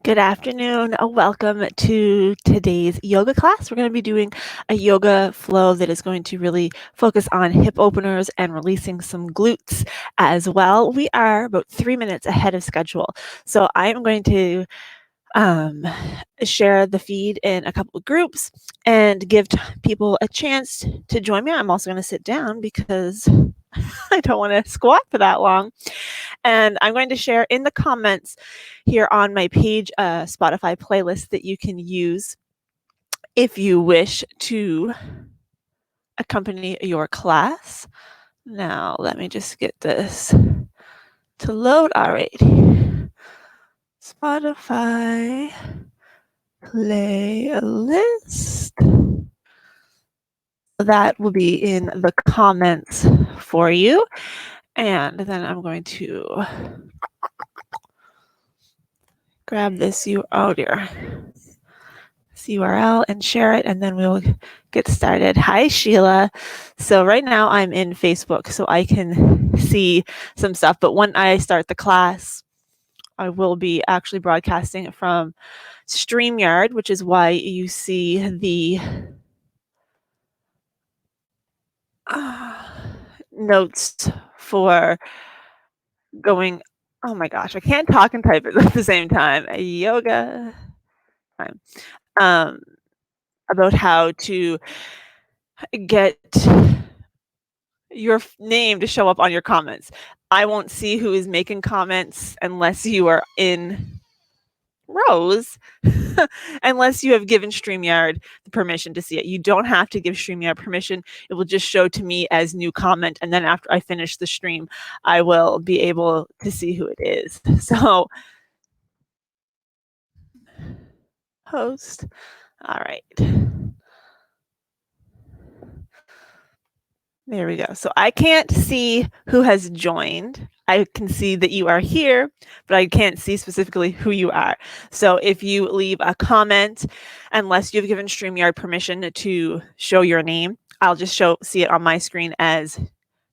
Good afternoon. Welcome to today's yoga class. We're going to be doing a yoga flow that is going to really focus on hip openers and releasing some glutes as well. We are about 3 minutes ahead of schedule. So I am going to share the feed in a couple of groups and give people a chance to join me. I'm also going to sit down because I don't want to squat for that long. And I'm going to share in the comments here on my page a Spotify playlist that you can use if you wish to accompany your class. Now, let me just get this to load. All right. Spotify playlist. That will be in the comments for you. And then I'm going to grab this URL and share it, and then we'll get started. Hi, Sheila. So right now I'm in Facebook, so I can see some stuff. But when I start the class, I will be actually broadcasting it from StreamYard, which is why you see the notes for going. Oh my gosh, I can't talk and type at the same time. Yoga time. About how to get your name to show up on your comments. I won't see who is making comments unless you are in rows, unless you have given StreamYard the permission to see it. You don't have to give StreamYard permission. It will just show to me as new comment. And then after I finish the stream, I will be able to see who it is. So host. All right. There we go. So I can't see who has joined. I can see that you are here, but I can't see specifically who you are. So if you leave a comment, unless you've given StreamYard permission to show your name, I'll just see it on my screen as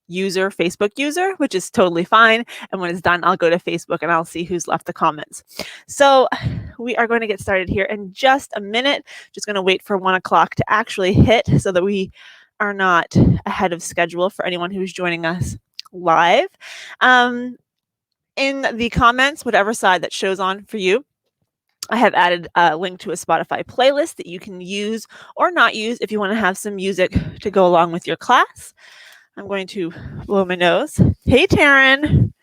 user, Facebook user, which is totally fine. And when it's done, I'll go to Facebook and I'll see who's left the comments. So we are going to get started here in just a minute. Just going to wait for 1 o'clock to actually hit so that we are not ahead of schedule for anyone who's joining us live. In the comments, whatever side that shows on for you, I have added a link to a Spotify playlist that you can use or not use if you want to have some music to go along with your class. I'm going to blow my nose. Hey, Taryn.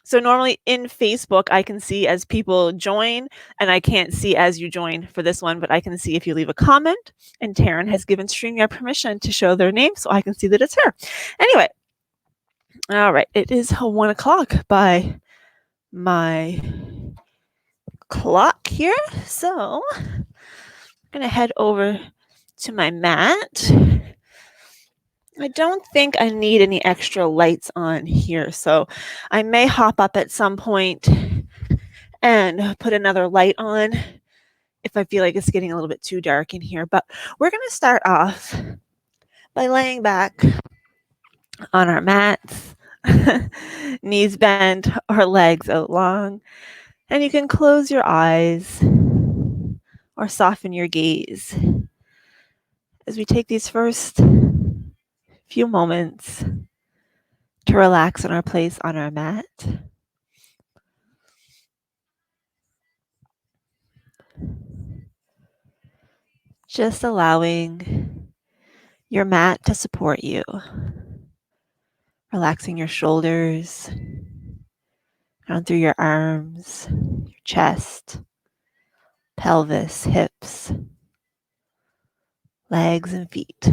So normally in Facebook, I can see as people join, and I can't see as you join for this one, but I can see if you leave a comment. And Taryn has given StreamYard permission to show their name, so I can see that it's her. Anyway, all right, it is 1 o'clock by my clock here. So I'm going to head over to my mat. I don't think I need any extra lights on here, so I may hop up at some point and put another light on if I feel like it's getting a little bit too dark in here. But we're going to start off by laying back on our mats, knees bent or legs out long, and you can close your eyes or soften your gaze as we take these first few moments to relax in our place on our mat. Just allowing your mat to support you. Relaxing your shoulders, down through your arms, your chest, pelvis, hips, legs, and feet.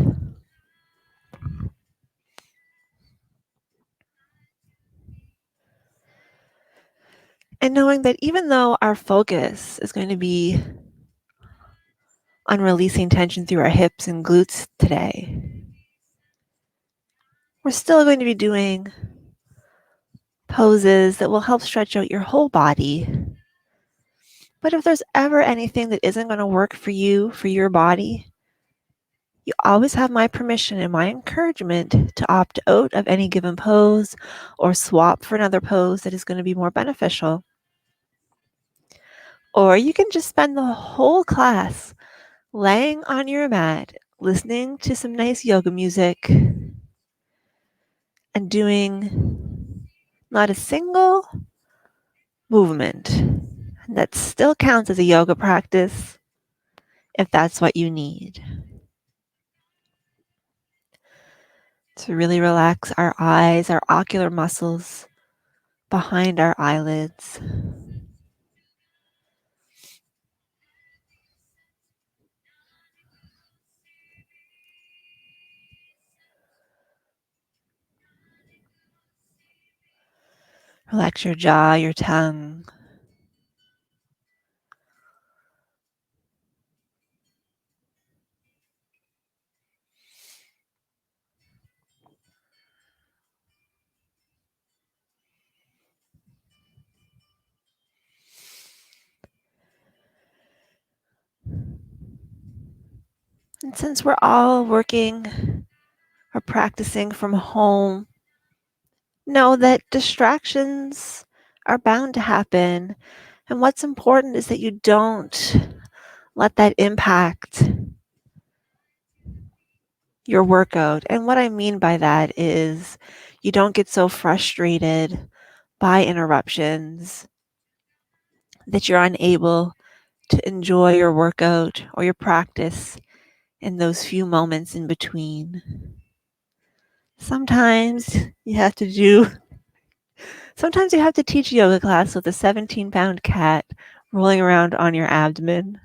And knowing that even though our focus is going to be on releasing tension through our hips and glutes today, we're still going to be doing poses that will help stretch out your whole body. But if there's ever anything that isn't going to work for you, for your body, you always have my permission and my encouragement to opt out of any given pose or swap for another pose that is going to be more beneficial. Or you can just spend the whole class laying on your mat, listening to some nice yoga music and doing not a single movement. That still counts as a yoga practice if that's what you need. To really relax our eyes, our ocular muscles behind our eyelids. Relax your jaw, your tongue. And since we're all working or practicing from home, know that distractions are bound to happen. And what's important is that you don't let that impact your workout. And what I mean by that is you don't get so frustrated by interruptions that you're unable to enjoy your workout or your practice in those few moments in between. Sometimes you have to teach a yoga class with a 17-pound cat rolling around on your abdomen.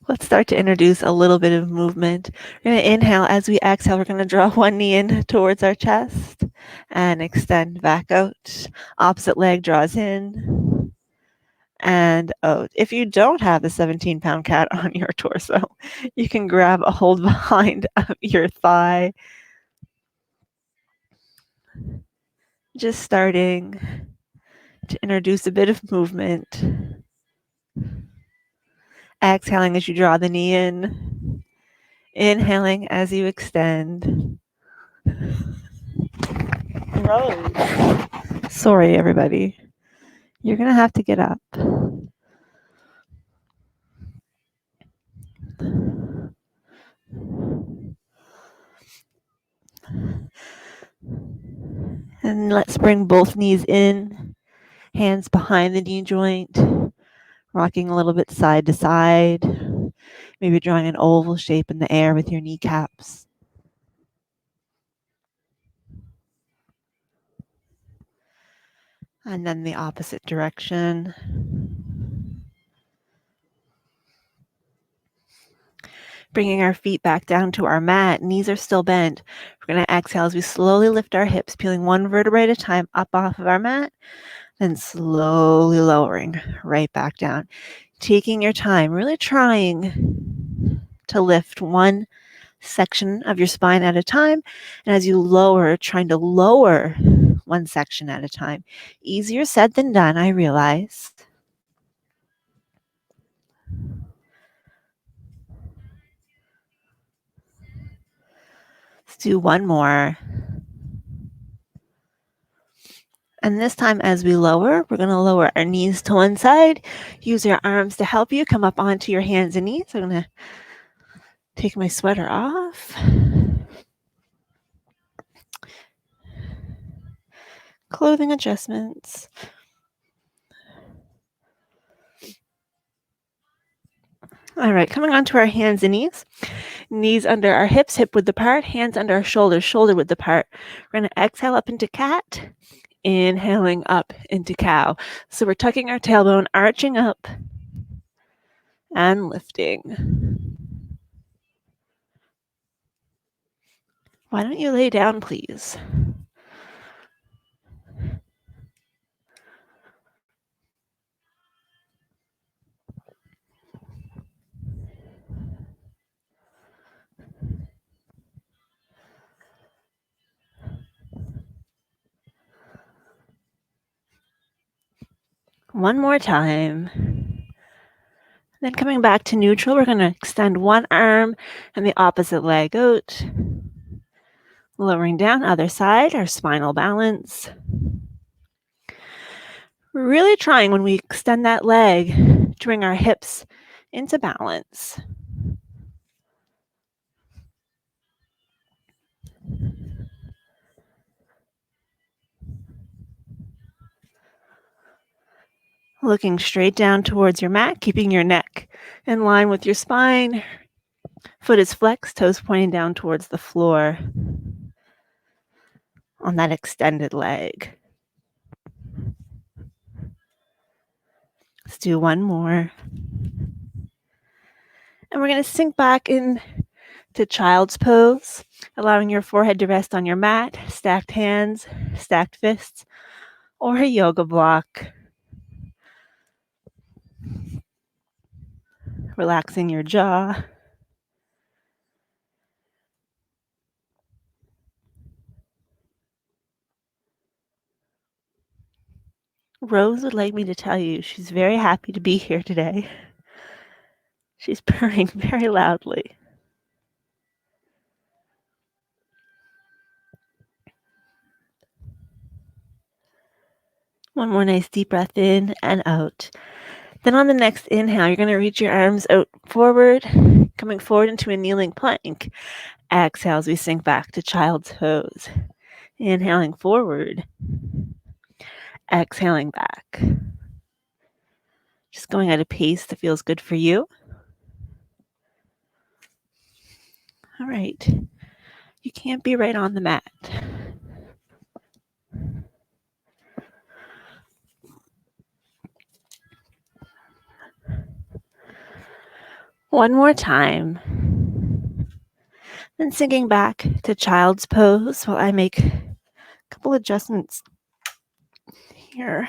Let's start to introduce a little bit of movement. We're going to inhale. As we exhale, we're going to draw one knee in towards our chest and extend back out. Opposite leg draws in and out. If you don't have the 17-pound cat on your torso, you can grab a hold behind your thigh. Just starting to introduce a bit of movement. Exhaling as you draw the knee in. Inhaling as you extend. Rose. Sorry, everybody. You're going to have to get up. And let's bring both knees in, hands behind the knee joint, rocking a little bit side to side, maybe drawing an oval shape in the air with your kneecaps. And then the opposite direction. Bringing our feet back down to our mat, knees are still bent. We're going to exhale as we slowly lift our hips, peeling one vertebrae at a time up off of our mat, then slowly lowering right back down. Taking your time, really trying to lift one section of your spine at a time. And as you lower, trying to lower one section at a time. Easier said than done, I realize. Let's do one more. And this time as we lower, we're going to lower our knees to one side. Use your arms to help you come up onto your hands and knees. I'm going to take my sweater off. Clothing adjustments. All right, coming onto our hands and knees. Knees under our hips, hip width apart, hands under our shoulders, shoulder width apart. We're going to exhale up into cat, inhaling up into cow. So we're tucking our tailbone, arching up, and lifting. Why don't you lay down, please? One more time. Then coming back to neutral, we're going to extend one arm and the opposite leg out. Lowering down, other side, our spinal balance. We're really trying when we extend that leg to bring our hips into balance. Looking straight down towards your mat, keeping your neck in line with your spine. Foot is flexed, toes pointing down towards the floor on that extended leg. Let's do one more. And we're going to sink back into child's pose, allowing your forehead to rest on your mat, stacked hands, stacked fists, or a yoga block. Relaxing your jaw. Rose would like me to tell you she's very happy to be here today. She's purring very loudly. One more nice deep breath in and out. Then on the next inhale, you're going to reach your arms out forward, coming forward into a kneeling plank. Exhale as we sink back to child's pose. Inhaling forward. Exhaling back. Just going at a pace that feels good for you. All right. You can't be right on the mat. One more time. Then sinking back to child's pose while I make a couple adjustments here.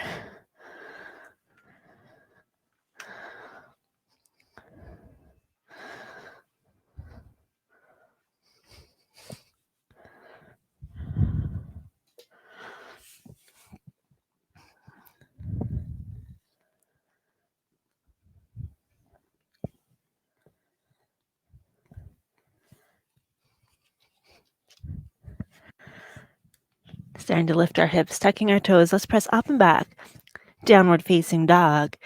Starting to lift our hips, tucking our toes. Let's press up and back. Downward facing dog.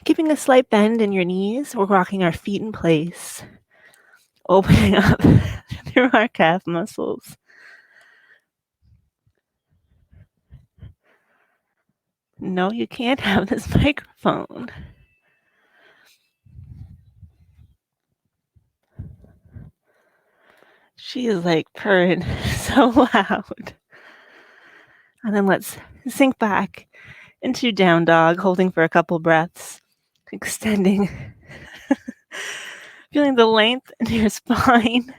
Keeping a slight bend in your knees. We're rocking our feet in place. Opening up through our calf muscles. No, you can't have this microphone. She is like purring so loud. And then let's sink back into down dog, holding for a couple breaths, extending, feeling the length in your spine.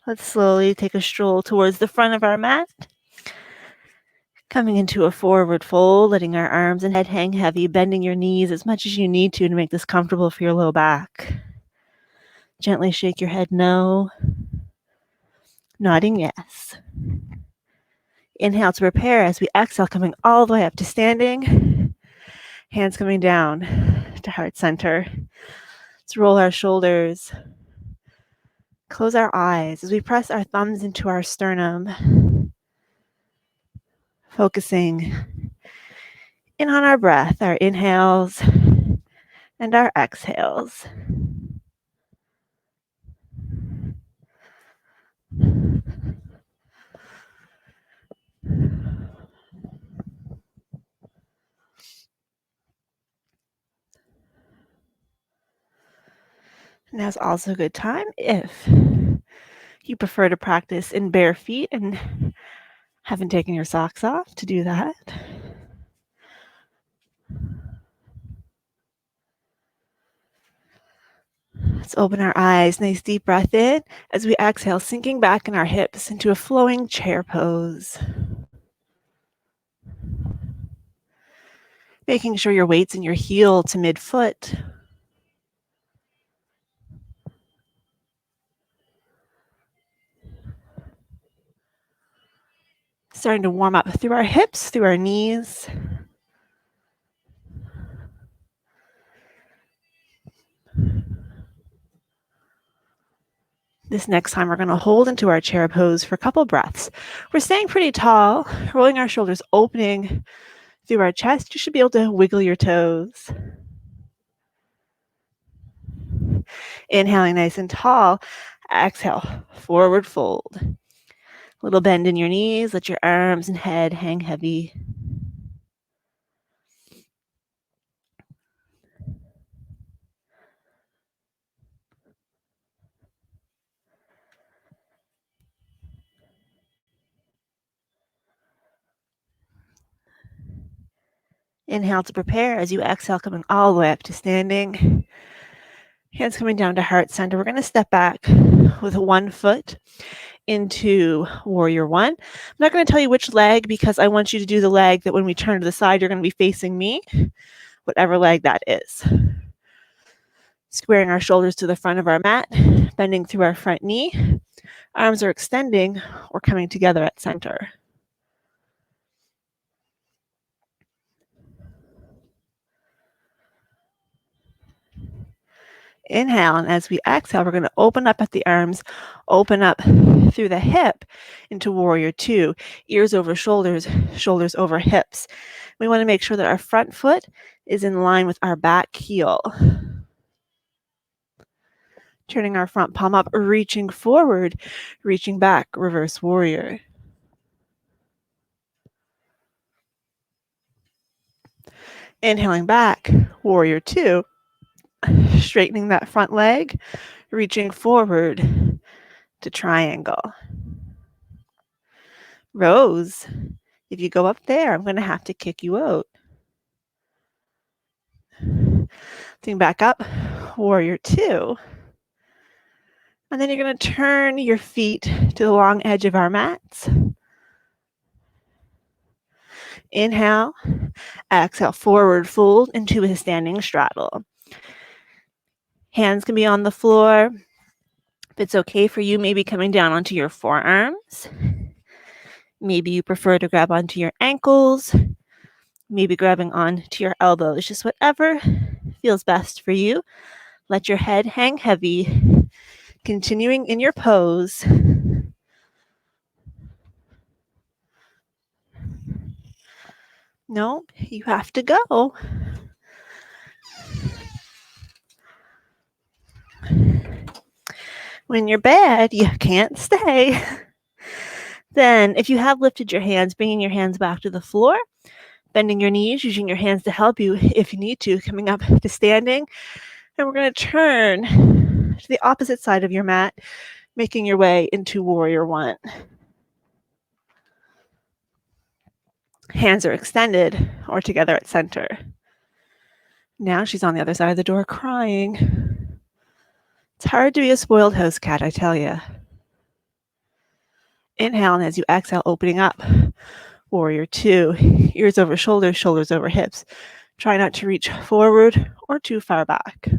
Let's slowly take a stroll towards the front of our mat. Coming into a forward fold, letting our arms and head hang heavy, bending your knees as much as you need to make this comfortable for your low back. Gently shake your head no. Nodding yes. Inhale to prepare as we exhale, coming all the way up to standing. Hands coming down to heart center. Let's roll our shoulders. Close our eyes as we press our thumbs into our sternum. Focusing in on our breath, our inhales and our exhales. Now's also a good time if you prefer to practice in bare feet and haven't taken your socks off to do that. Let's open our eyes. Nice deep breath in as we exhale, sinking back in our hips into a flowing chair pose. Making sure your weight's in your heel to midfoot. Starting to warm up through our hips, through our knees. This next time, we're going to hold into our chair pose for a couple breaths. We're staying pretty tall, rolling our shoulders, opening through our chest. You should be able to wiggle your toes. Inhaling nice and tall. Exhale, forward fold. Little bend in your knees. Let your arms and head hang heavy. Inhale to prepare. As you exhale, coming all the way up to standing. Hands coming down to heart center. We're going to step back with one foot into warrior one. I'm not going to tell you which leg because I want you to do the leg that when we turn to the side, you're going to be facing me, whatever leg that is. Squaring our shoulders to the front of our mat, bending through our front knee. Arms are extending or coming together at center. Inhale, and as we exhale, we're going to open up at the arms, open up through the hip into warrior two, ears over shoulders, shoulders over hips. We want to make sure that our front foot is in line with our back heel. Turning our front palm up, reaching forward, reaching back, reverse warrior. Inhaling back, warrior two. Straightening that front leg, reaching forward to triangle. Rose, if you go up there, I'm going to have to kick you out. Think back up, warrior two. And then you're going to turn your feet to the long edge of our mats. Inhale, exhale, forward fold into a standing straddle. Hands can be on the floor. If it's okay for you, maybe coming down onto your forearms. Maybe you prefer to grab onto your ankles. Maybe grabbing onto your elbows. Just whatever feels best for you. Let your head hang heavy. Continuing in your pose. No, you have to go. When you're bad, you can't stay. Then, if you have lifted your hands, bringing your hands back to the floor, bending your knees, using your hands to help you if you need to, coming up to standing. And we're going to turn to the opposite side of your mat, making your way into warrior one. Hands are extended or together at center. Now she's on the other side of the door crying. It's hard to be a spoiled house cat, I tell you. Inhale, and as you exhale, opening up. Warrior two, ears over shoulders, shoulders over hips. Try not to reach forward or too far back.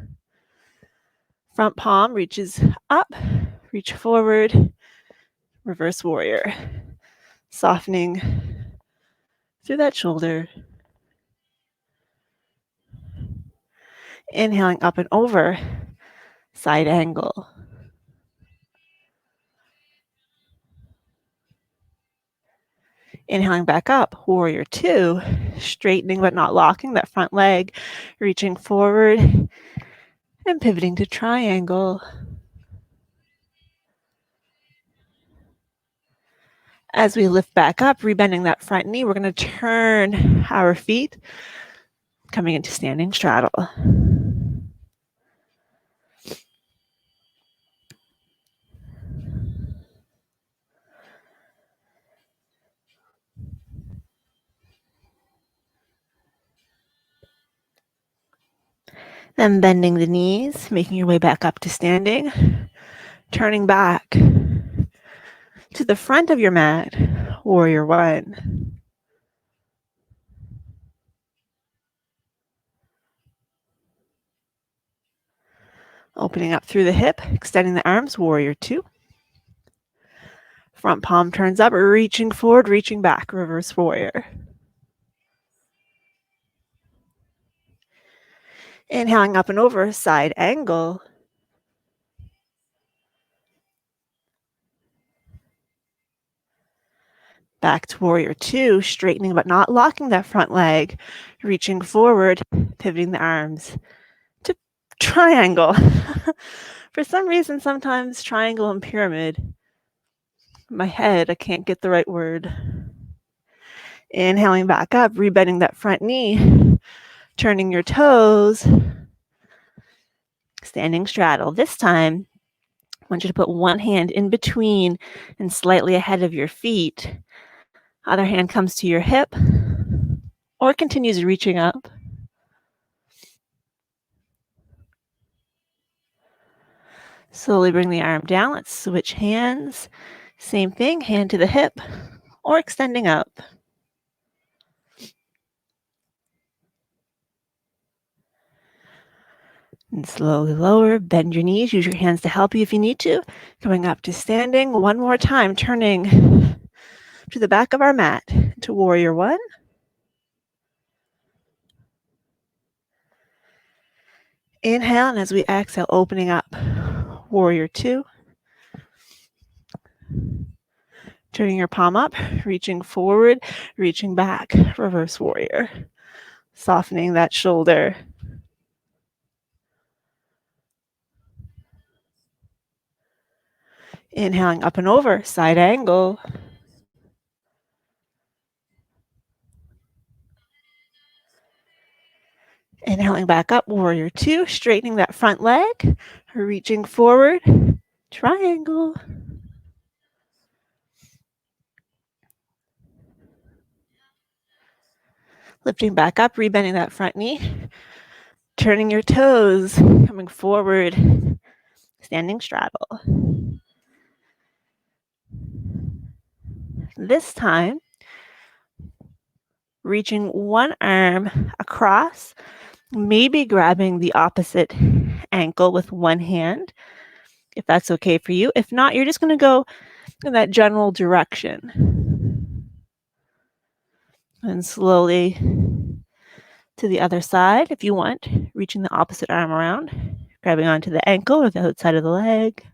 Front palm reaches up, reach forward, reverse warrior. Softening through that shoulder. Inhaling up and over, side angle. Inhaling back up, warrior two, straightening but not locking that front leg, reaching forward and pivoting to triangle. As we lift back up, rebending that front knee, we're going to turn our feet, coming into standing straddle. Then bending the knees, making your way back up to standing, turning back to the front of your mat, warrior one. Opening up through the hip, extending the arms, warrior two. Front palm turns up, reaching forward, reaching back, reverse warrior. Inhaling up and over, side angle. Back to warrior two, straightening but not locking that front leg, reaching forward, pivoting the arms to triangle. For some reason, sometimes triangle and pyramid. My head, I can't get the right word. Inhaling back up, rebending that front knee, turning your toes, standing straddle. This time, I want you to put one hand in between and slightly ahead of your feet. Other hand comes to your hip or continues reaching up. Slowly bring the arm down. Let's switch hands. Same thing, hand to the hip or extending up. And slowly lower, bend your knees, use your hands to help you if you need to. Coming up to standing, one more time, turning to the back of our mat to warrior one. Inhale, and as we exhale, opening up, warrior two. Turning your palm up, reaching forward, reaching back, reverse warrior. Softening that shoulder. Inhaling up and over, side angle. Inhaling back up, warrior two, straightening that front leg, reaching forward, triangle. Lifting back up, rebending that front knee, turning your toes, coming forward, standing straddle. This time, reaching one arm across, maybe grabbing the opposite ankle with one hand, if that's okay for you. If not, you're just going to go in that general direction. And slowly to the other side, if you want, reaching the opposite arm around, grabbing onto the ankle or the outside of the leg.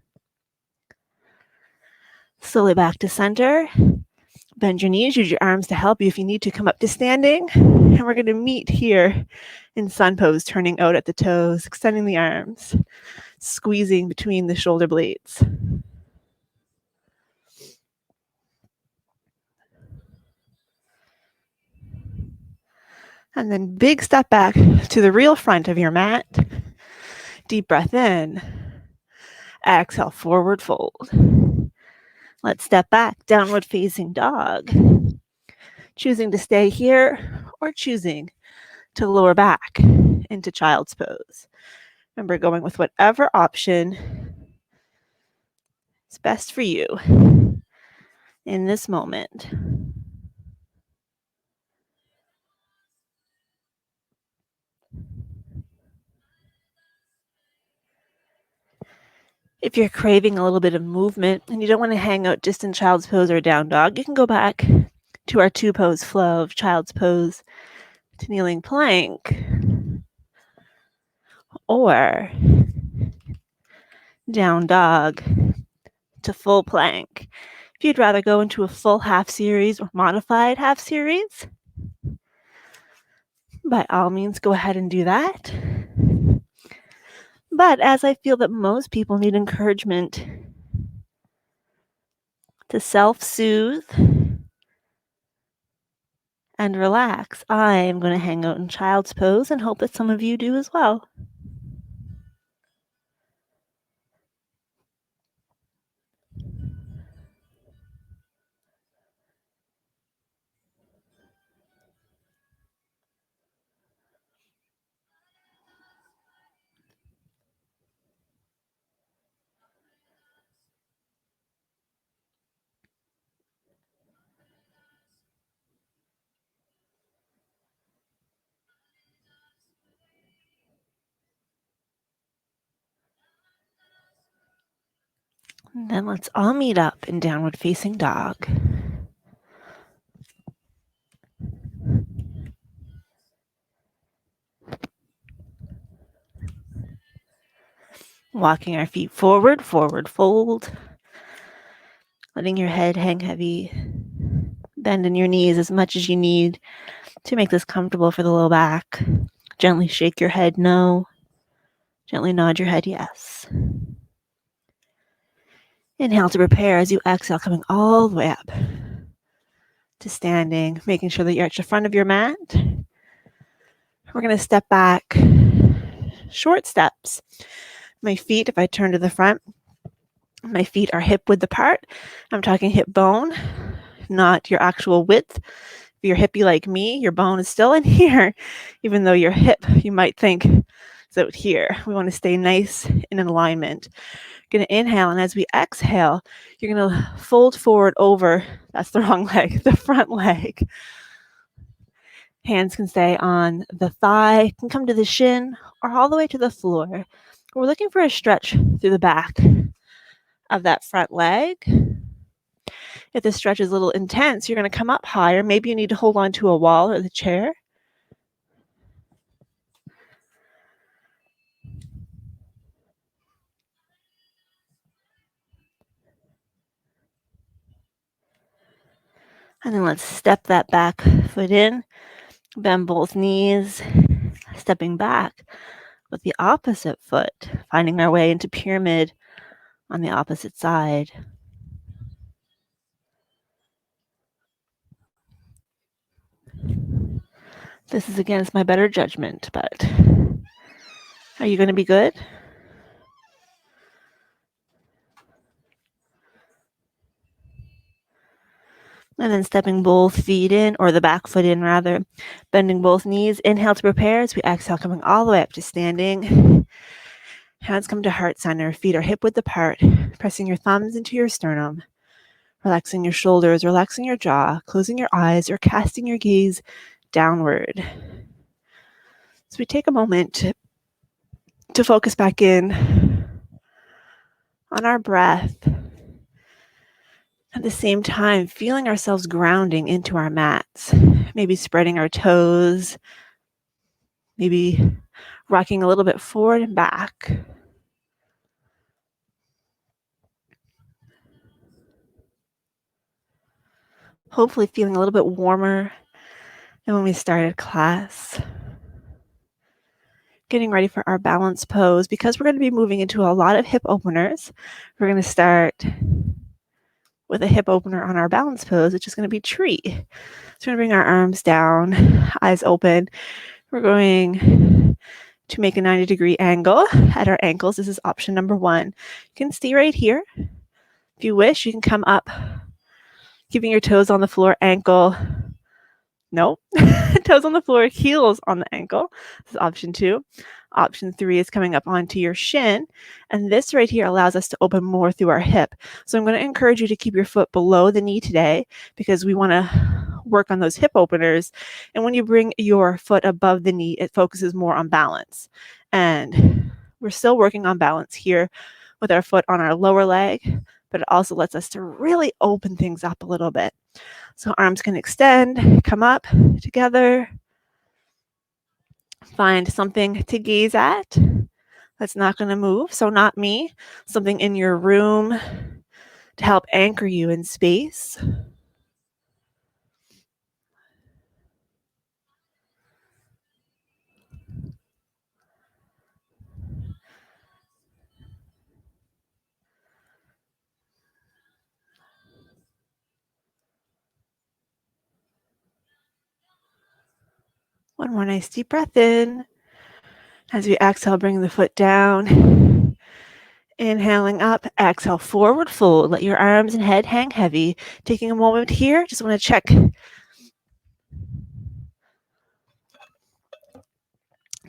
Slowly back to center. Bend your knees, use your arms to help you if you need to come up to standing. And we're going to meet here in sun pose, turning out at the toes, extending the arms, squeezing between the shoulder blades. And then big step back to the real front of your mat. Deep breath in. Exhale, forward fold. Let's step back, downward facing dog. Choosing to stay here or choosing to lower back into child's pose. Remember, going with whatever option is best for you in this moment. If you're craving a little bit of movement and you don't want to hang out just in child's pose or down dog, you can go back to our two pose flow of child's pose to kneeling plank or down dog to full plank. If you'd rather go into a full half series or modified half series, by all means, go ahead and do that. But as I feel that most people need encouragement to self-soothe and relax, I am going to hang out in child's pose and hope that some of you do as well. And then let's all meet up in downward facing dog. Walking our feet forward, forward fold. Letting your head hang heavy. Bend in your knees as much as you need to make this comfortable for the low back. Gently shake your head no. Gently nod your head yes. Inhale to prepare as you exhale, coming all the way up to standing, making sure that you're at the front of your mat. We're going to step back, short steps. My feet, if I turn to the front, my feet are hip width apart. I'm talking hip bone, not your actual width. If you're hippie like me, your bone is still in here, even though your hip, you might think, is out here. We want to stay nice in alignment. You're going to inhale, and as we exhale, you're going to fold forward over, that's the wrong leg, the front leg. Hands can stay on the thigh, can come to the shin, or all the way to the floor. We're looking for a stretch through the back of that front leg. If the stretch is a little intense, you're going to come up higher. Maybe you need to hold on to a wall or the chair. And then let's step that back foot in, bend both knees, stepping back with the opposite foot, finding our way into pyramid on the opposite side. This is against my better judgment, but are you going to be good? And then stepping both feet in, or the back foot in rather, bending both knees. Inhale to prepare as we exhale, coming all the way up to standing. Hands come to heart center, feet are hip width apart, pressing your thumbs into your sternum, relaxing your shoulders, relaxing your jaw, closing your eyes, or casting your gaze downward. So we take a moment to focus back in on our breath. At the same time, feeling ourselves grounding into our mats, maybe spreading our toes, maybe rocking a little bit forward and back. Hopefully feeling a little bit warmer than when we started class. Getting ready for our balance pose. Because we're going to be moving into a lot of hip openers, we're going to start with a hip opener on our balance pose, which is going to be tree. So we're going to bring our arms down, eyes open. We're going to make a 90-degree angle at our ankles. This is option number 1. You can stay right here. If you wish, you can come up, keeping your toes on the floor, ankle. Nope. Toes on the floor, heels on the ankle. This is option 2. Option 3 is coming up onto your shin. And this right here allows us to open more through our hip. So I'm going to encourage you to keep your foot below the knee today, because we want to work on those hip openers. And when you bring your foot above the knee, it focuses more on balance. And we're still working on balance here with our foot on our lower leg, but it also lets us to really open things up a little bit. So arms can extend, come up together. Find something to gaze at that's not going to move. So not me, something in your room to help anchor you in space. One more nice deep breath in. As we exhale, bring the foot down. Inhaling up, exhale, forward fold. Let your arms and head hang heavy. Taking a moment here, just want to check to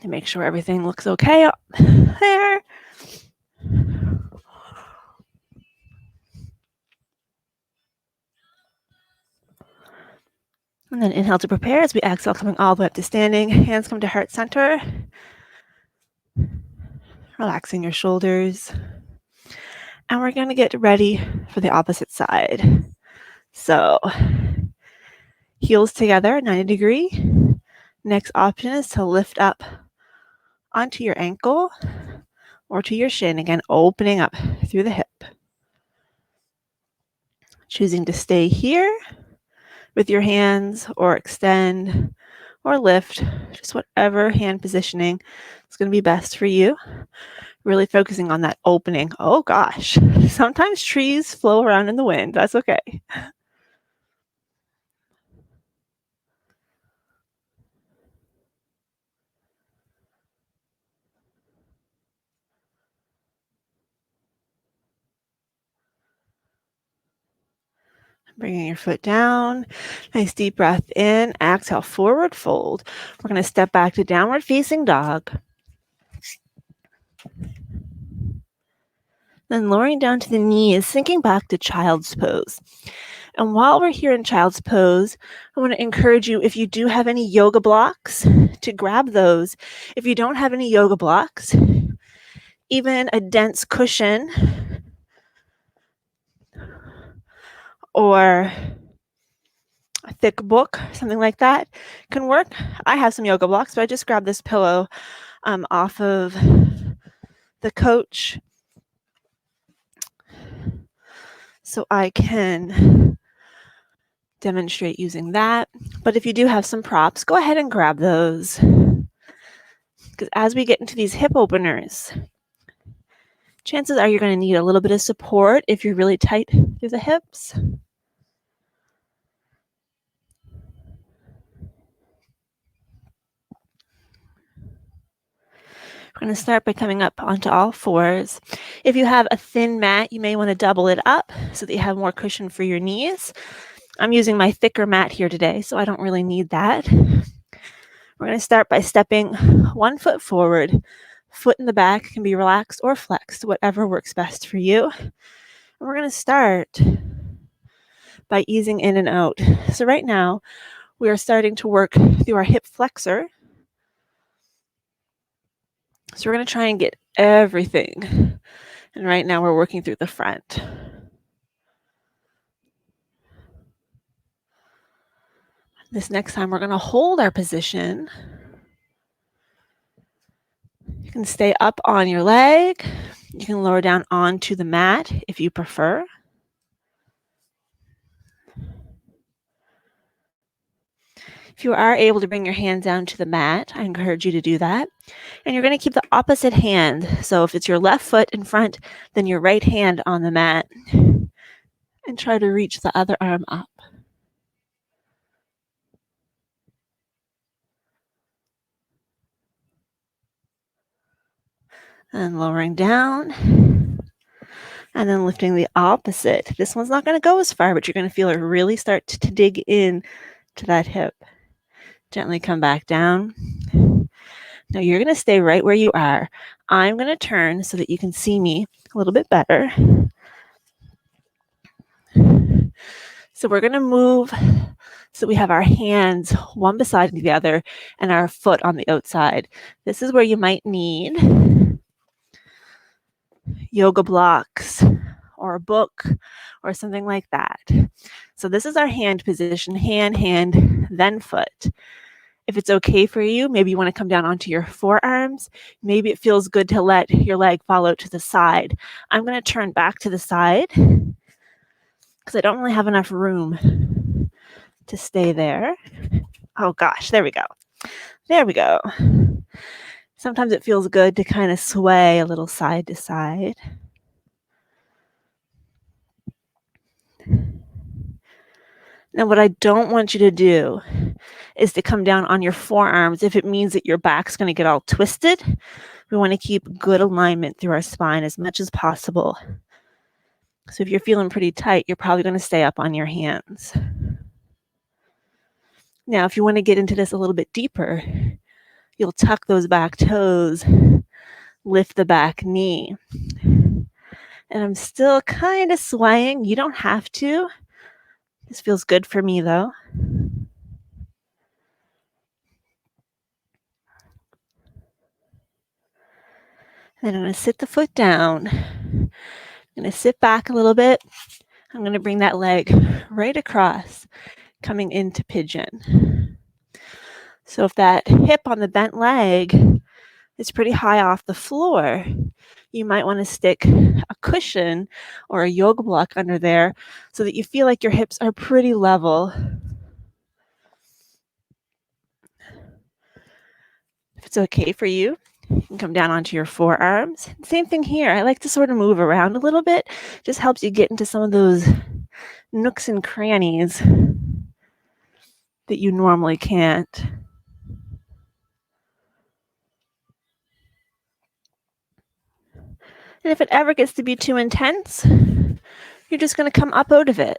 make sure everything looks okay up there. And then inhale to prepare as we exhale, coming all the way up to standing. Hands come to heart center. Relaxing your shoulders. And we're going to get ready for the opposite side. So heels together, 90 degree. Next option is to lift up onto your ankle or to your shin, again, opening up through the hip. Choosing to stay here with your hands or extend or lift, just whatever hand positioning is going to be best for you. Really focusing on that opening. Oh gosh, sometimes trees flow around in the wind. That's okay. Bringing your foot down. Nice deep breath in. Exhale, forward fold. We're going to step back to downward facing dog. Then lowering down to the knees, sinking back to child's pose. And while we're here in child's pose, I want to encourage you, if you do have any yoga blocks, to grab those. If you don't have any yoga blocks, even a dense cushion or a thick book, something like that can work. I have some yoga blocks, but I just grabbed this pillow off of the coach so I can demonstrate using that. But if you do have some props, go ahead and grab those. Because as we get into these hip openers, chances are you're going to need a little bit of support if you're really tight through the hips. We're going to start by coming up onto all fours. If you have a thin mat, you may want to double it up so that you have more cushion for your knees. I'm using my thicker mat here today, so I don't really need that. We're going to start by stepping one foot forward. Foot in the back can be relaxed or flexed, whatever works best for you. And we're going to start by easing in and out. So right now, we are starting to work through our hip flexor. So we're going to try and get everything. And right now, we're working through the front. This next time, we're going to hold our position. You can stay up on your leg. You can lower down onto the mat if you prefer. If you are able to bring your hands down to the mat, I encourage you to do that. And you're going to keep the opposite hand. So if it's your left foot in front, then your right hand on the mat. And try to reach the other arm up. And lowering down. And then lifting the opposite. This one's not going to go as far, but you're going to feel it really start to dig in to that hip. Gently come back down. Now you're going to stay right where you are. I'm going to turn so that you can see me a little bit better. So we're going to move so we have our hands one beside the other and our foot on the outside. This is where you might need yoga blocks or a book or something like that. So this is our hand position, hand, then foot. If it's okay for you, maybe you want to come down onto your forearms. Maybe it feels good to let your leg fall out to the side. I'm going to turn back to the side because I don't really have enough room to stay there. Oh gosh, there we go. There we go. Sometimes it feels good to kind of sway a little side to side. Now, what I don't want you to do is to come down on your forearms if it means that your back's going to get all twisted. We want to keep good alignment through our spine as much as possible. So if you're feeling pretty tight, you're probably going to stay up on your hands. Now, if you want to get into this a little bit deeper, you'll tuck those back toes, lift the back knee. And I'm still kind of swaying. You don't have to. This feels good for me, though. Then I'm going to sit the foot down. I'm going to sit back a little bit. I'm going to bring that leg right across, coming into pigeon. So if that hip on the bent leg is pretty high off the floor, you might want to stick a cushion or a yoga block under there so that you feel like your hips are pretty level. If it's okay for you, you can come down onto your forearms. Same thing here. I like to sort of move around a little bit. Just helps you get into some of those nooks and crannies that you normally can't. And if it ever gets to be too intense, you're just going to come up out of it.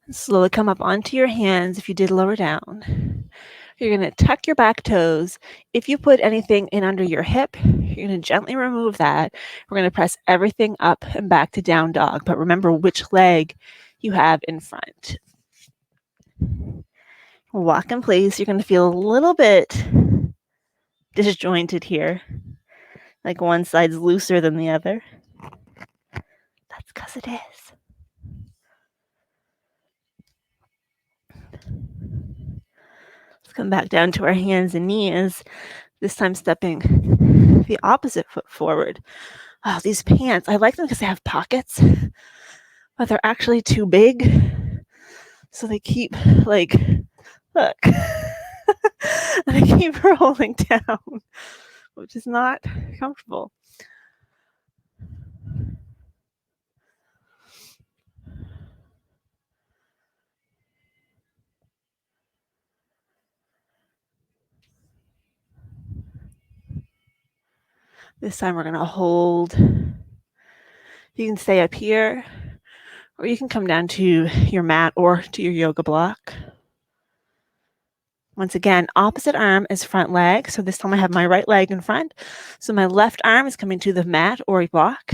Slowly come up onto your hands if you did lower down. You're going to tuck your back toes. If you put anything in under your hip, you're going to gently remove that. We're going to press everything up and back to down dog. But remember which leg you have in front. Walk in place. You're going to feel a little bit disjointed here. Like one side's looser than the other. That's because it is. Let's come back down to our hands and knees. This time stepping the opposite foot forward. Oh, these pants, I like them because they have pockets, but they're actually too big. So they keep look, and they keep rolling down, which is not comfortable. This time we're going to hold. You can stay up here, or you can come down to your mat or to your yoga block. Once again, opposite arm is front leg. So this time I have my right leg in front. So my left arm is coming to the mat or block.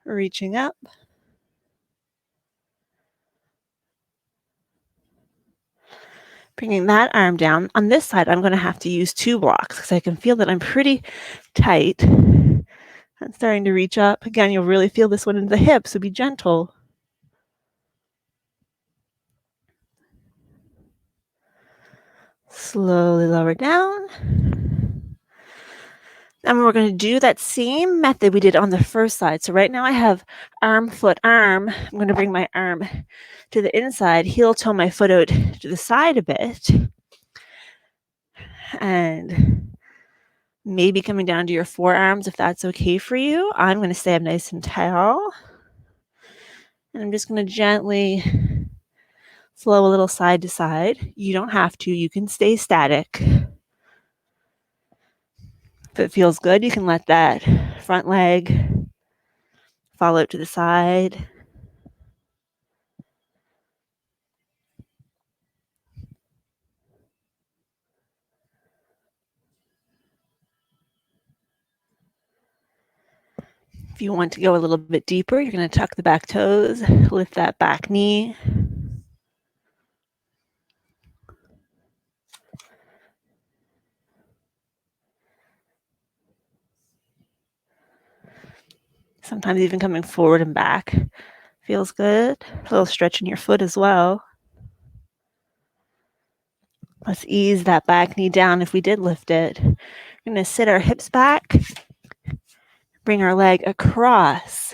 Reaching up. Bringing that arm down. On this side, I'm going to have to use 2 blocks because I can feel that I'm pretty tight. I'm starting to reach up. Again, you'll really feel this one in the hips, so be gentle. Slowly lower down. And we're going to do that same method we did on the first side. So right now I have arm, foot, arm. I'm going to bring my arm to the inside, heel toe my foot out to the side a bit. And maybe coming down to your forearms if that's okay for you. I'm going to stay up nice and tall. And I'm just going to gently flow a little side to side. You don't have to. You can stay static. If it feels good, you can let that front leg fall out to the side. If you want to go a little bit deeper, you're going to tuck the back toes, lift that back knee. Sometimes even coming forward and back feels good. A little stretch in your foot as well. Let's ease that back knee down if we did lift it. We're going to sit our hips back, bring our leg across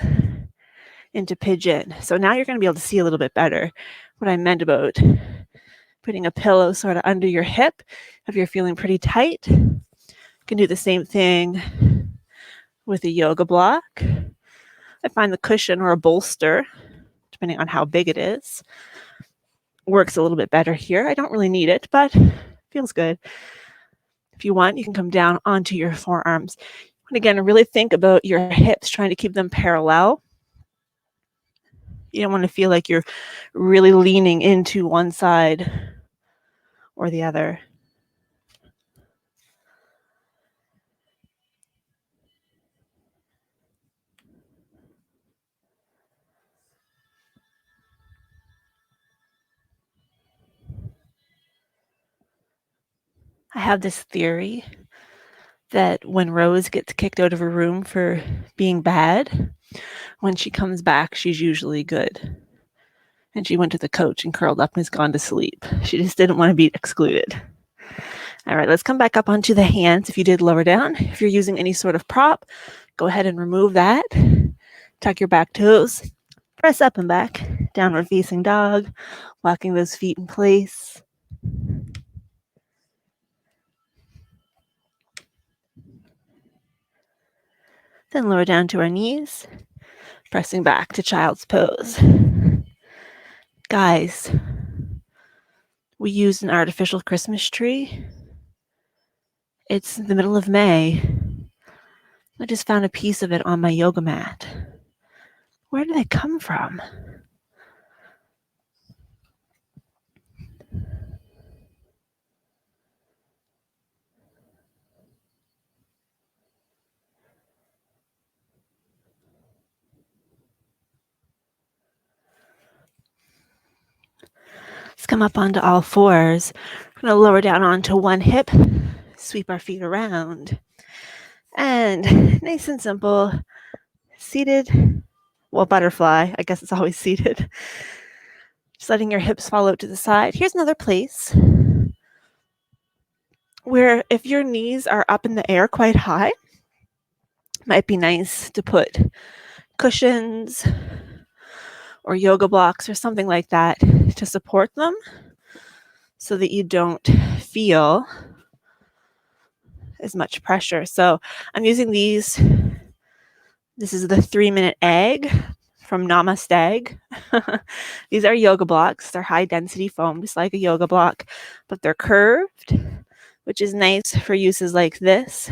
into pigeon. So now you're going to be able to see a little bit better what I meant about putting a pillow sort of under your hip if you're feeling pretty tight. You can do the same thing with a yoga block. I find the cushion or a bolster, depending on how big it is, works a little bit better here. I don't really need it, but it feels good. If you want, you can come down onto your forearms. And again, really think about your hips, trying to keep them parallel. You don't want to feel like you're really leaning into one side or the other. I have this theory that when Rose gets kicked out of her room for being bad, when she comes back, she's usually good. And she went to the coach and curled up and has gone to sleep. She just didn't want to be excluded. All right, let's come back up onto the hands if you did lower down. If you're using any sort of prop, go ahead and remove that. Tuck your back toes. Press up and back. Downward facing dog. Walking those feet in place. Then lower down to our knees. Pressing back to child's pose. Guys, we used an artificial Christmas tree. It's the middle of May. I just found a piece of it on my yoga mat. Where did they come from? Let's come up onto all fours. We're going to lower down onto one hip, sweep our feet around. And nice and simple, seated, well, butterfly, I guess it's always seated. Just letting your hips fall out to the side. Here's another place where if your knees are up in the air quite high, it might be nice to put cushions or yoga blocks or something like that to support them so that you don't feel as much pressure. So I'm using these. This is the 3-minute egg from Namaste Egg. These are yoga blocks. They're high density foam, just like a yoga block, but they're curved, which is nice for uses like this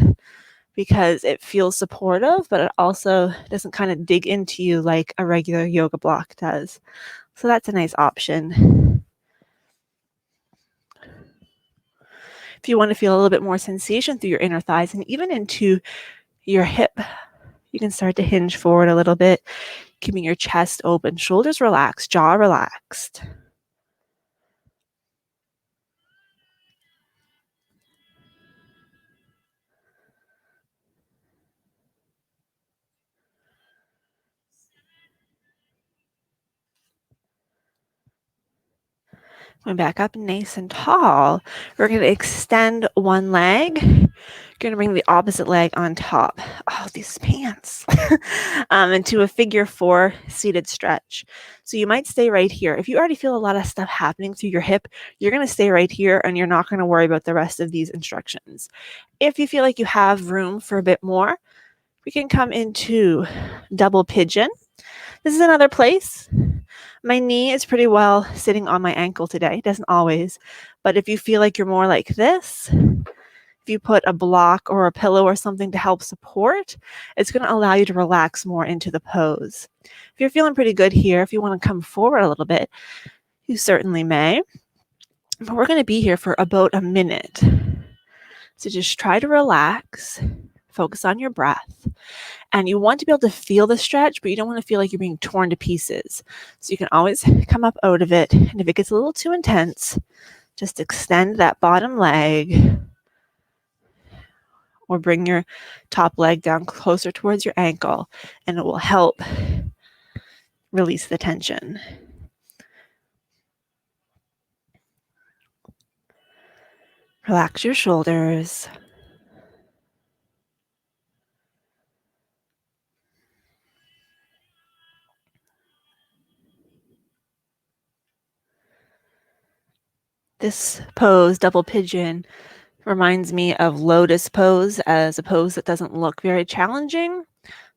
because it feels supportive, but it also doesn't kind of dig into you like a regular yoga block does. So that's a nice option. If you want to feel a little bit more sensation through your inner thighs and even into your hip, you can start to hinge forward a little bit, keeping your chest open, shoulders relaxed, jaw relaxed. Going back up nice and tall. We're going to extend one leg. You're going to bring the opposite leg on top. Oh, these pants. Into a figure 4 seated stretch. So you might stay right here. If you already feel a lot of stuff happening through your hip, you're going to stay right here and you're not going to worry about the rest of these instructions. If you feel like you have room for a bit more, we can come into double pigeon. This is another place. My knee is pretty well sitting on my ankle today. It doesn't always. But if you feel like you're more like this, if you put a block or a pillow or something to help support, it's going to allow you to relax more into the pose. If you're feeling pretty good here, if you want to come forward a little bit, you certainly may. But we're going to be here for about a minute. So just try to relax, focus on your breath. And you want to be able to feel the stretch, but you don't want to feel like you're being torn to pieces. So you can always come up out of it. And if it gets a little too intense, just extend that bottom leg or bring your top leg down closer towards your ankle, and it will help release the tension. Relax your shoulders. This pose, double pigeon, reminds me of lotus pose as a pose that doesn't look very challenging,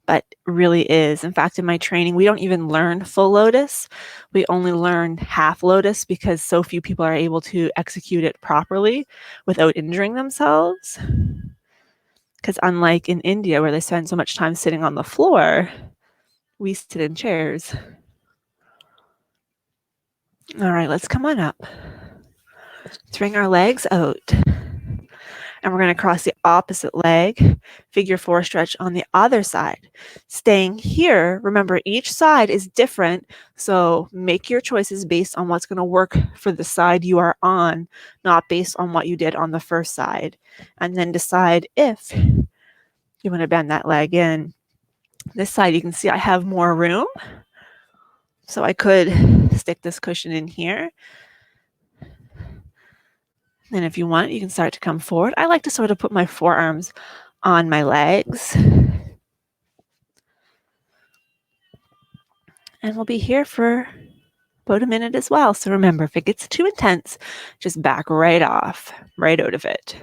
but really is. In fact, in my training, we don't even learn full lotus. We only learn half lotus because so few people are able to execute it properly without injuring themselves. Because unlike in India, where they spend so much time sitting on the floor, we sit in chairs. All right, let's come on up. Let's bring our legs out. And we're going to cross the opposite leg, figure 4 stretch on the other side. Staying here, remember each side is different, so make your choices based on what's going to work for the side you are on, not based on what you did on the first side. And then decide if you want to bend that leg in. This side, you can see I have more room, so I could stick this cushion in here. And if you want, you can start to come forward. I like to sort of put my forearms on my legs. And we'll be here for about a minute as well. So remember, if it gets too intense, just back right off, right out of it.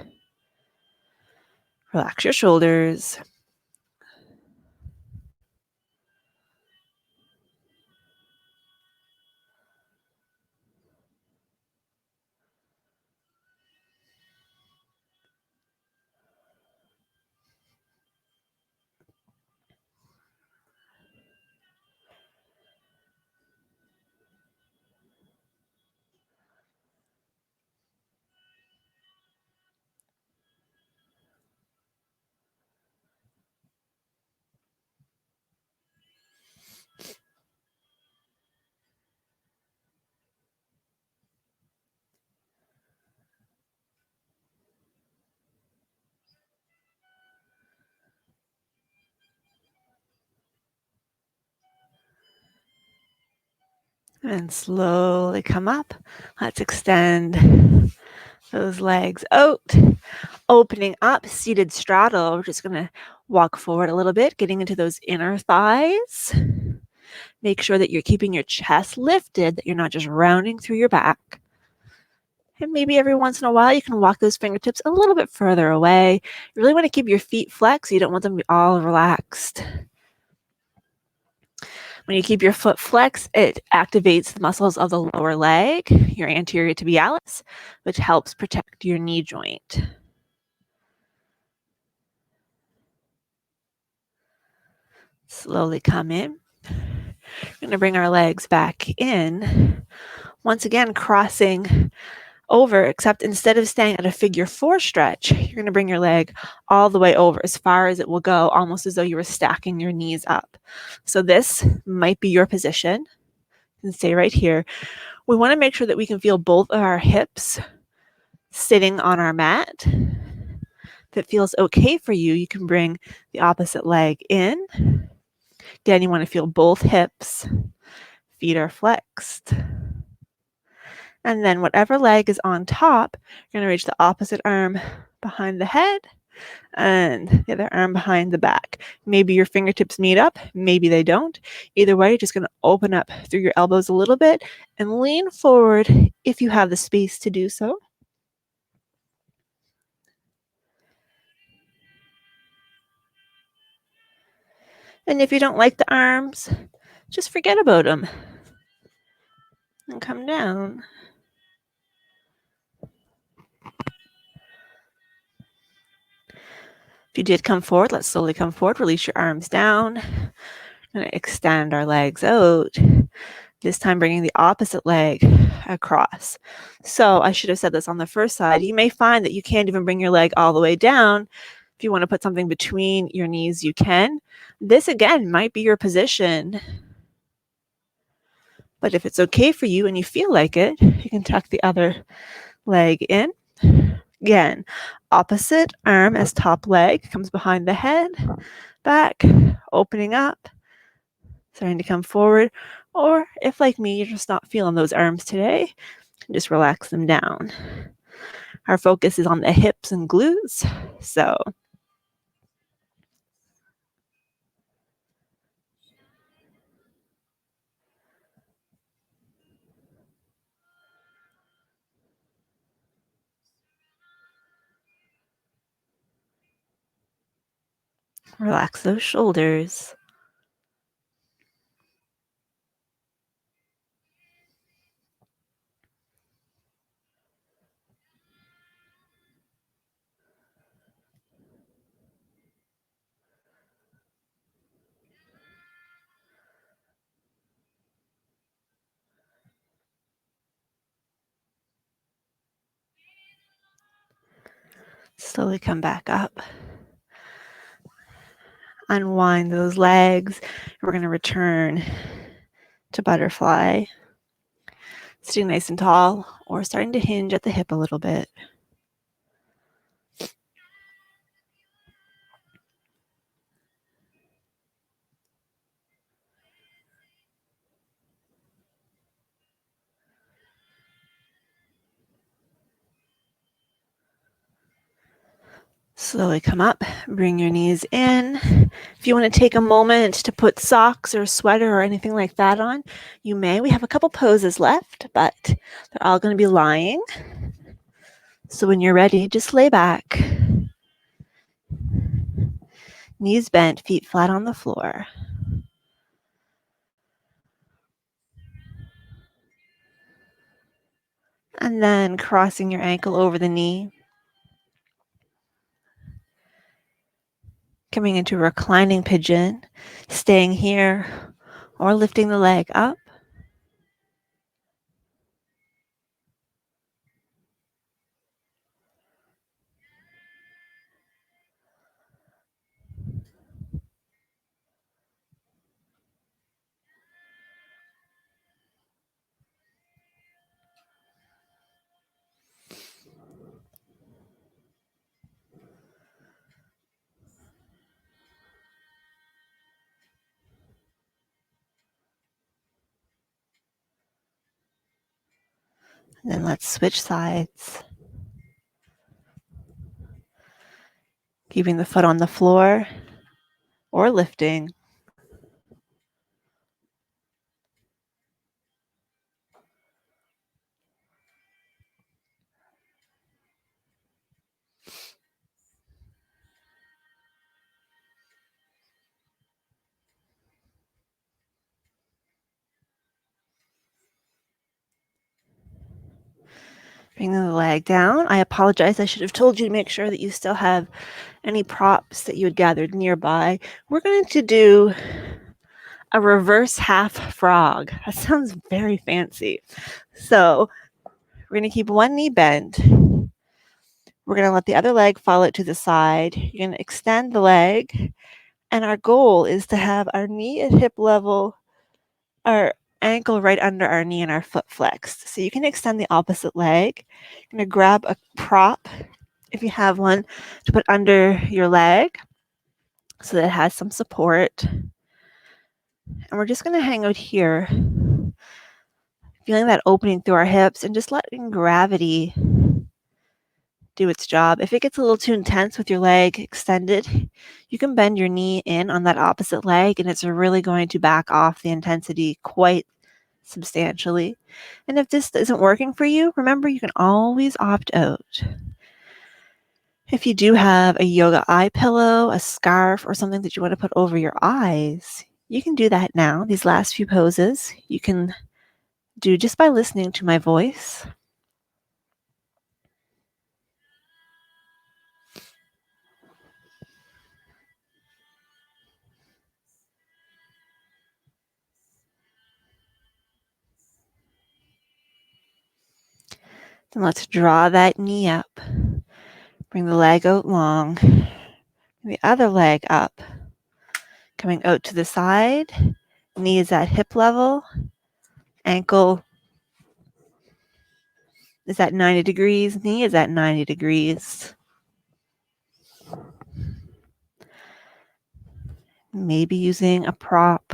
Relax your shoulders. And slowly come up. Let's extend those legs out. Opening up, seated straddle. We're just going to walk forward a little bit, getting into those inner thighs. Make sure that you're keeping your chest lifted, that you're not just rounding through your back. And maybe every once in a while, you can walk those fingertips a little bit further away. You really want to keep your feet flexed. You don't want them to be all relaxed. When you keep your foot flexed, it activates the muscles of the lower leg, your anterior tibialis, which helps protect your knee joint. Slowly come in. We're going to bring our legs back in. Once again, crossing over, except instead of staying at a figure 4 stretch, you're going to bring your leg all the way over as far as it will go, almost as though you were stacking your knees up. So this might be your position. You can stay right here. We want to make sure that we can feel both of our hips sitting on our mat. If it feels okay for you, you can bring the opposite leg in. Again, you want to feel both hips. Feet are flexed. And then whatever leg is on top, you're going to reach the opposite arm behind the head and the other arm behind the back. Maybe your fingertips meet up, maybe they don't. Either way, you're just going to open up through your elbows a little bit and lean forward if you have the space to do so. And if you don't like the arms, just forget about them and come down. If you did come forward, let's slowly come forward. Release your arms down. We're going to extend our legs out. This time bringing the opposite leg across. So I should have said this on the first side. You may find that you can't even bring your leg all the way down. If you want to put something between your knees, you can. This, again, might be your position. But if it's okay for you and you feel like it, you can tuck the other leg in. Again, opposite arm as top leg comes behind the head, back, opening up, starting to come forward. Or if, like me, you're just not feeling those arms today, just relax them down. Our focus is on the hips and glutes, so relax those shoulders. Slowly come back up. Unwind those legs. We're going to return to butterfly. Sitting nice and tall or starting to hinge at the hip a little bit. Slowly come up, bring your knees in. If you want to take a moment to put socks or a sweater or anything like that on, you may. We have a couple poses left, but they're all going to be lying. So when you're ready, just lay back. Knees bent, feet flat on the floor. And then crossing your ankle over the knee. Coming into reclining pigeon, staying here or lifting the leg up. And then let's switch sides. Keeping the foot on the floor or lifting. Bring the leg down. I apologize. I should have told you to make sure that you still have any props that you had gathered nearby. We're going to do a reverse half frog. That sounds very fancy. So we're going to keep one knee bent. We're going to let the other leg fall out to the side. You're going to extend the leg. And our goal is to have our knee at hip level, our ankle right under our knee and our foot flexed. So you can extend the opposite leg. You're going to grab a prop, if you have one, to put under your leg so that it has some support. And we're just going to hang out here, feeling that opening through our hips and just letting gravity do its job. If it gets a little too intense with your leg extended, you can bend your knee in on that opposite leg and it's really going to back off the intensity quite substantially. And if this isn't working for you, remember you can always opt out. If you do have a yoga eye pillow, a scarf, or something that you want to put over your eyes, you can do that now. These last few poses you can do just by listening to my voice. Then let's draw that knee up. Bring the leg out long. Bring the other leg up. Coming out to the side. Knee is at hip level. Ankle is at 90 degrees. Knee is at 90 degrees. Maybe using a prop.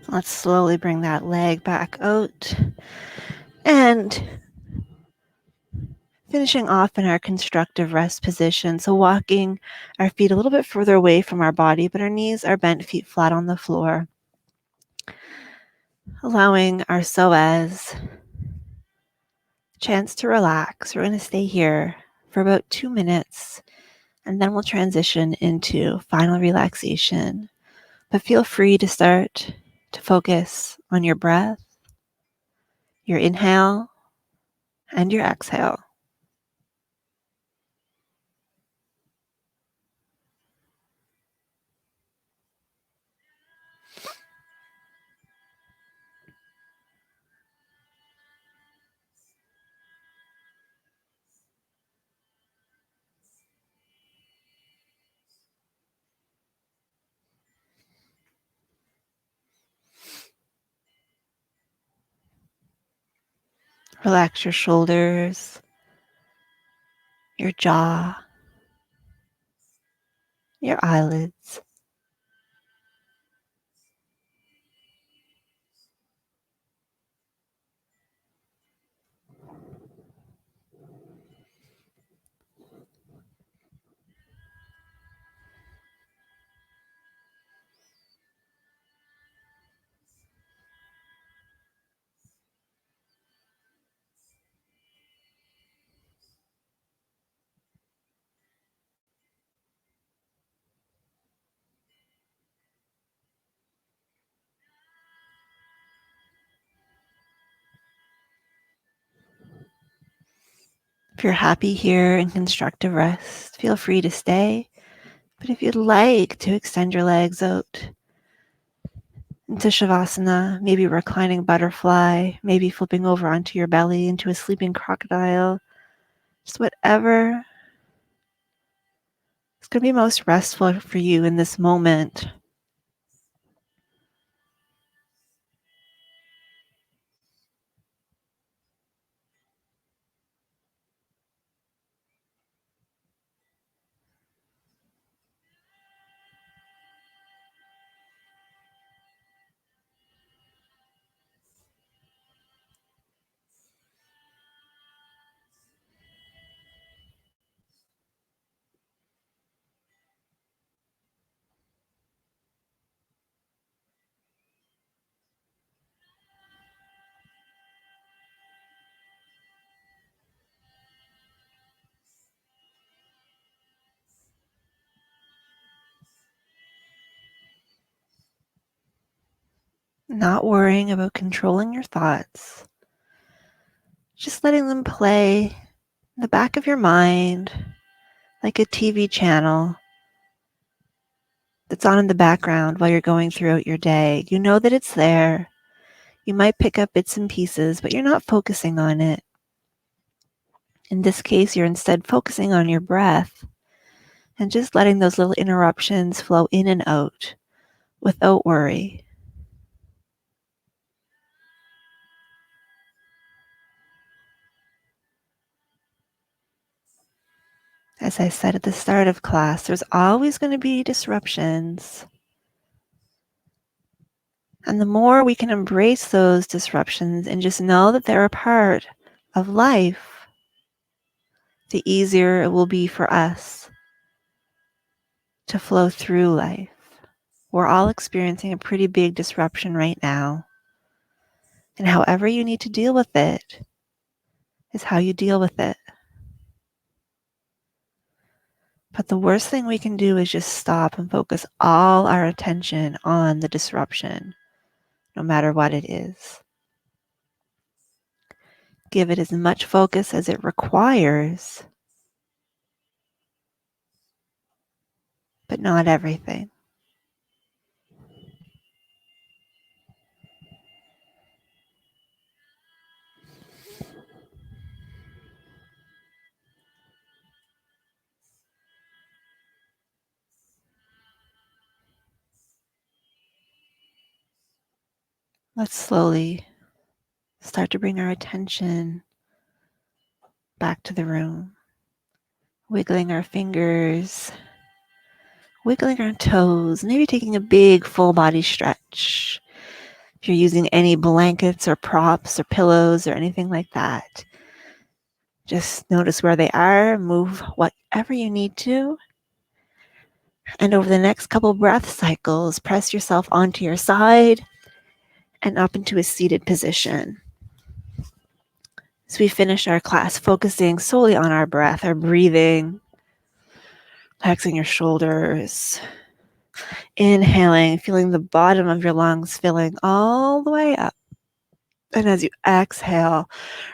Let's slowly bring that leg back out. And finishing off in our constructive rest position. So walking our feet a little bit further away from our body, but our knees are bent, feet flat on the floor. Allowing our psoas a chance to relax. We're going to stay here for about 2 minutes, and then we'll transition into final relaxation. But feel free to start to focus on your breath, your inhale, and your exhale. Relax your shoulders, your jaw, your eyelids. If you're happy here in constructive rest, feel free to stay. But if you'd like to extend your legs out into Shavasana, maybe reclining butterfly, maybe flipping over onto your belly into a sleeping crocodile, just whatever is going to be most restful for you in this moment. Not worrying about controlling your thoughts, just letting them play in the back of your mind like a TV channel that's on in the background while you're going throughout your day. You know that it's there. You might pick up bits and pieces, but you're not focusing on it. In this case, you're instead focusing on your breath and just letting those little interruptions flow in and out without worry. As I said at the start of class, there's always going to be disruptions. And the more we can embrace those disruptions and just know that they're a part of life, the easier it will be for us to flow through life. We're all experiencing a pretty big disruption right now. And however you need to deal with it is how you deal with it. But the worst thing we can do is just stop and focus all our attention on the disruption, no matter what it is. Give it as much focus as it requires, but not everything. Let's slowly start to bring our attention back to the room, wiggling our fingers, wiggling our toes, maybe taking a big full body stretch. If you're using any blankets or props or pillows or anything like that, just notice where they are, move whatever you need to. And over the next couple breath cycles, press yourself onto your side and up into a seated position. As we finish our class, focusing solely on our breath, our breathing, relaxing your shoulders, inhaling, feeling the bottom of your lungs filling all the way up. And as you exhale,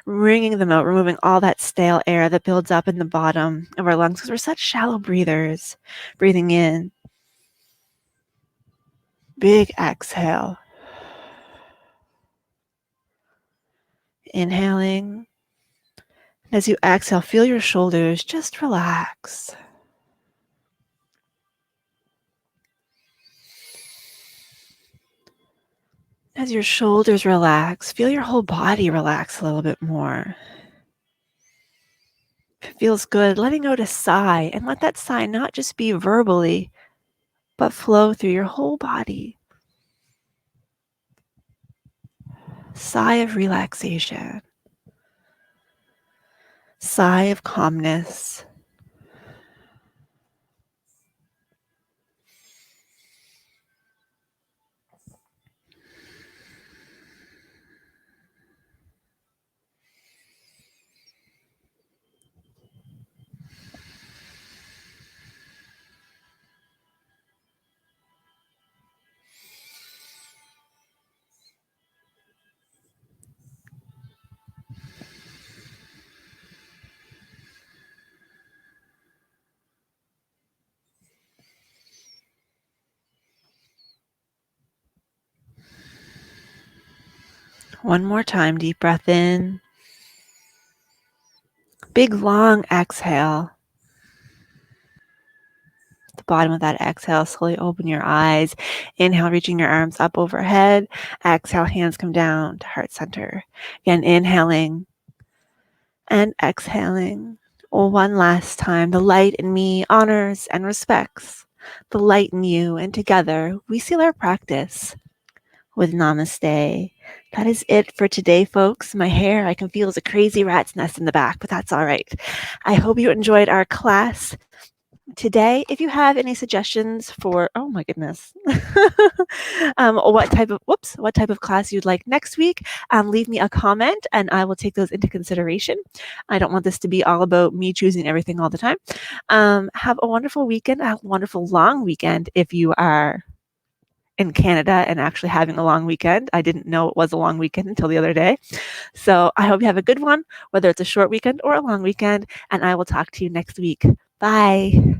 wringing them out, removing all that stale air that builds up in the bottom of our lungs because we're such shallow breathers. Breathing in, big exhale. Inhaling. As you exhale, feel your shoulders just relax. As your shoulders relax, feel your whole body relax a little bit more. If it feels good, letting out a sigh, and let that sigh not just be verbally, but flow through your whole body. Sigh of relaxation. Sigh of calmness. One more time, deep breath in. Big long exhale. At the bottom of that exhale, slowly open your eyes. Inhale, reaching your arms up overhead. Exhale, hands come down to heart center. Again, inhaling and exhaling. One last time. The light in me honors and respects the light in you, and together we seal our practice with namaste. That is it for today, folks. My hair, I can feel, is a crazy rat's nest in the back, but that's all right. I hope you enjoyed our class today. If you have any suggestions for, oh my goodness, what type of class you'd like next week, leave me a comment and I will take those into consideration. I don't want this to be all about me choosing everything all the time. Have a wonderful weekend, a wonderful long weekend if you are in Canada and actually having a long weekend. I didn't know it was a long weekend until the other day. So I hope you have a good one, whether it's a short weekend or a long weekend, and I will talk to you next week. Bye.